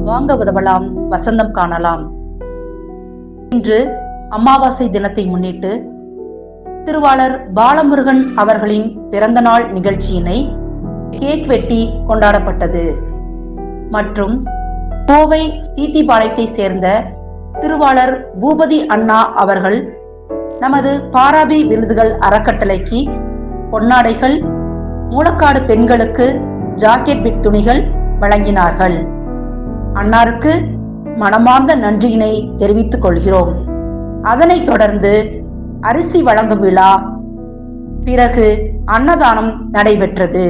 வாங்க உதவலாம், வசந்தம் காணலாம். இன்று அமாவாசை தினத்தை முன்னிட்டு திருவாளர் பாலமுருகன் அவர்களின் பிறந்த நாள் நிகழ்ச்சியினை கேக் வெட்டி கொண்டாடப்பட்டது. மற்றும் கோவை தீத்திபாளையத்தை சேர்ந்த திருவாளர் பூபதி அண்ணா அவர்கள் நமது பாராபி விருதுகள் அறக்கட்டளைக்கு பொன்னாடைகள், மூலக்காடு பெண்களுக்கு ஜாக்கெட் பிட் துணிகள் வழங்கினார்கள். அன்னாருக்கு மனமார்ந்த நன்றியினை தெரிவித்துக் கொள்கிறோம். அதனைத் தொடர்ந்து அரிசி வழங்கும் விழா, பிறகு அன்னதானம் நடைபெற்றது.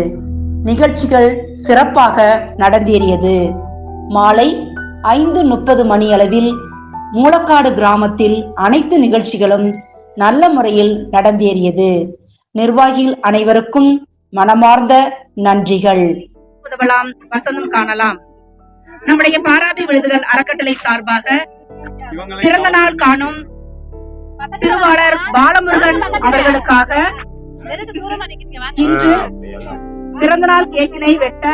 நிகழ்ச்சிகள் சிறப்பாக நடந்தேறியது. மாலை 5:30 மணியளவில் மூலக்காடு கிராமத்தில் அனைத்து நிகழ்ச்சிகளும் நல்ல முறையில் நடந்தேறியது. நிர்வாகிகள் அனைவருக்கும் மனமார்ந்த நன்றிகள். உதவலாம், வசந்தம் காணலாம். நம்முடைய பாராபி விருதுகள் அறக்கட்டளை சார்பாக பிறந்த நாள் காணும் திருவாளர் பாலமுருகன் அவர்களுக்காக இன்று பிறந்த நாள் கேக்கினை வெட்ட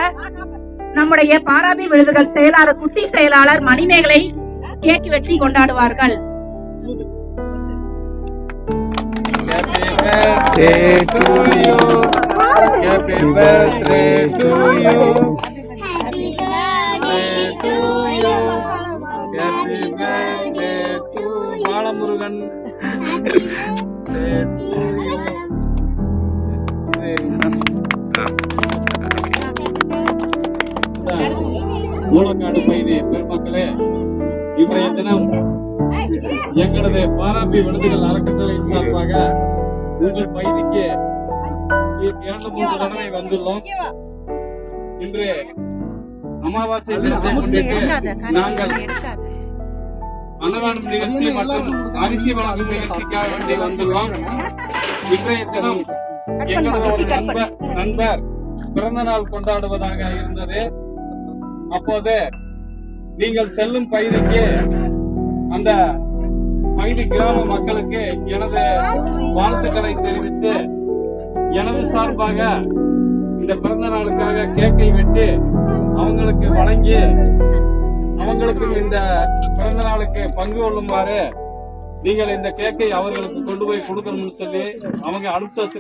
நம்முடைய பாராபி விருதுகள் செயலாளர் குட்டி செயலாளர் மணிமேகலை கேக் வெட்டி கொண்டாடுவார்கள். பாலமுருகன் மூலக்காடு பகுதி பெருமக்களே, இன்றைய தினம் எங்களது பாராபி விருதுகள் அறக்கட்டளையின் சார்பாக உங்கள் பகுதிக்கு 2-3 தடவை வந்துள்ளோம். இன்று அமாவாசை தினத்தை முன்னிட்டு நாங்கள் அன்னதானம் நிகழ்ச்சி மற்றும் அரிசி வழங்கும் நிகழ்ச்சிக்காக வேண்டி வந்துள்ளோம். இன்றைய தினம் எங்களது ஒரு நண்பர் பிறந்த நாள் கொண்டாடுவதாக இருந்தது. அப்போது நீங்கள் செல்லும் பகுதிக்கு அந்த பகுதி கிராம மக்களுக்கு எனது வாழ்த்துக்களை தெரிவித்து எனது சார்பாக இந்த பிறந்த நாளுக்காக கேக்கை வெட்டி அவங்களுக்கு வழங்கி அவங்களுக்கும் இந்த பிறந்த நாளுக்கு பங்கு கொள்ளுமாறு நீங்கள் இந்த கேக்கை அவர்களுக்கு கொண்டு போய் கொடுக்கணும்னு சொல்லி அவங்க அனுப்பிச்சு